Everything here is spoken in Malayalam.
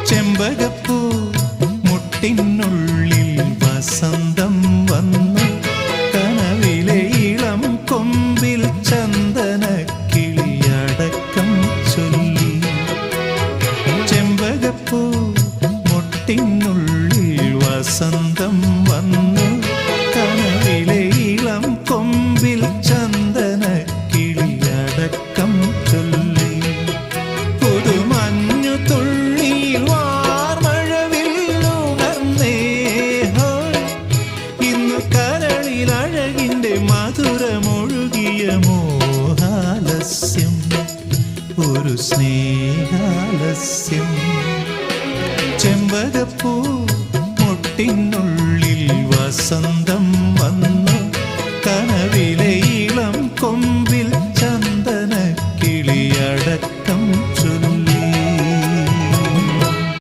ചെമ്പകപ്പൂ മുട്ടിനുള്ളിൽ വസന്തം വന്നു കനവിലെ ഇളം കൊമ്പിൽ ചന്ദന കിളിയടക്കം ചൊല്ലി ചെമ്പകപ്പൂ മുട്ടിനുള്ളിൽ വസന്തം വന്നു കനവിലെ ഇളം കൊമ്പിൽ ചന്ദന കിളിയടക്കം ചൊല്ലി പുതുമഞ്ഞു തുള്ളിയിൽ വാർമഴവില്ലുണർന്നേ ഇന്നു കരളിൽ അഴകിന്റെ മധുരമൊഴുകിയ മോഹാലസ്യം ഒരു സ്നേഹാലസ്യം ചെമ്പകപ്പൂ മുട്ടിനുള്ളിൽ വസന്തം വന്നു